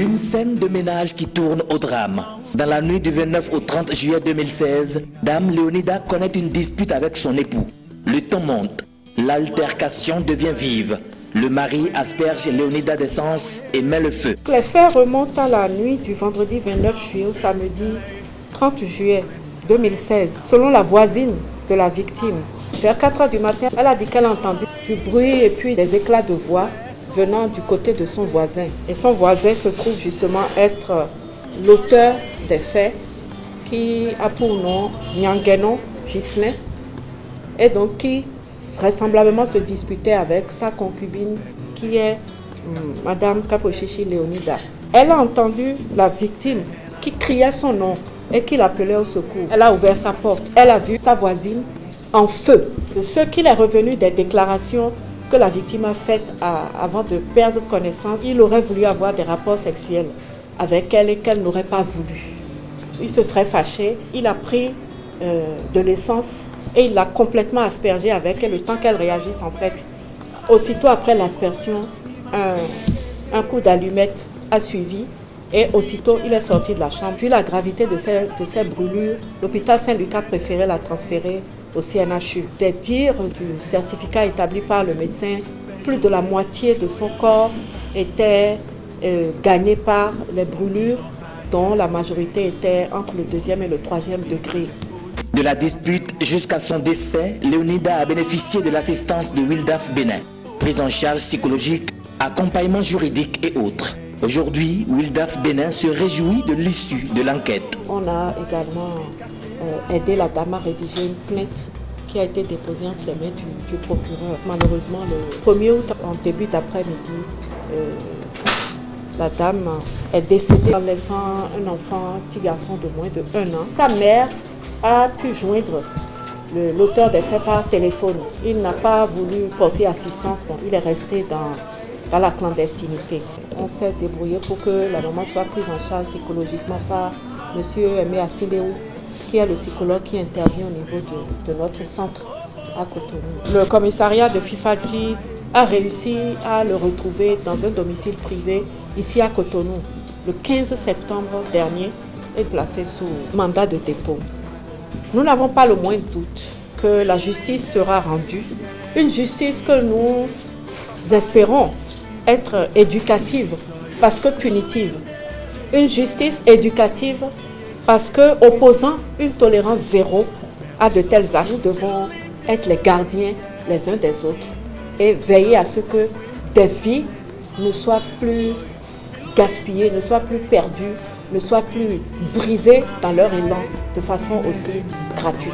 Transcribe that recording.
Une scène de ménage qui tourne au drame. Dans la nuit du 29 au 30 juillet 2016, Dame Léonida connaît une dispute avec son époux. Le ton monte, l'altercation devient vive. Le mari asperge Léonida d'essence et met le feu. Les faits remontent à la nuit du vendredi 29 juillet au samedi 30 juillet 2016. Selon la voisine de la victime, vers 4 h du matin, elle a dit qu'elle a entendu du bruit et puis des éclats de voix venant du côté de son voisin. Et son voisin se trouve justement être l'auteur des faits qui a pour nom Nyangueno Ghislain et donc qui vraisemblablement se disputait avec sa concubine qui est Madame Kapochichi Léonida. Elle a entendu la victime qui criait son nom et qui l'appelait au secours. Elle a ouvert sa porte. Elle a vu sa voisine en feu. Ce qu'il est revenu des déclarations que la victime a faites avant de perdre connaissance, il aurait voulu avoir des rapports sexuels avec elle et qu'elle n'aurait pas voulu. Il se serait fâché, il a pris de l'essence et il l'a complètement aspergée avec elle le temps qu'elle réagisse en fait. Aussitôt après l'aspersion, un coup d'allumette a suivi et aussitôt il est sorti de la chambre. Vu la gravité de ces brûlures, l'hôpital Saint-Luc a préféré la transférer au CNHU. Des dires du certificat établi par le médecin, plus de la moitié de son corps était gagné par les brûlures dont la majorité était entre le 2e et le 3e degré. De la dispute jusqu'à son décès, Léonida a bénéficié de l'assistance de Wildaf Bénin. Prise en charge psychologique, accompagnement juridique et autres. Aujourd'hui, Wildaf Bénin se réjouit de l'issue de l'enquête. On a également aidé la dame à rédiger une plainte qui a été déposée entre les mains du procureur. Malheureusement, le 1er août, en début d'après-midi, la dame est décédée en laissant un enfant, un petit garçon de moins de 1 an. Sa mère a pu joindre l'auteur des faits par téléphone. Il n'a pas voulu porter assistance, bon, il est resté dans la clandestinité. On s'est débrouillé pour que la maman soit prise en charge psychologiquement par M. Aimé Atiléou, qui est le psychologue qui intervient au niveau de notre centre à Cotonou. Le commissariat de Fifadji a réussi à le retrouver dans un domicile privé ici à Cotonou. Le 15 septembre dernier, est placé sous mandat de dépôt. Nous n'avons pas le moindre doute que la justice sera rendue. Une justice que nous espérons être éducative parce que punitive. Une justice éducative parce que opposant une tolérance zéro à de tels actes. Nous devons être les gardiens les uns des autres et veiller à ce que des vies ne soient plus gaspillées, ne soient plus perdues, ne soient plus brisées dans leur élan de façon aussi gratuite.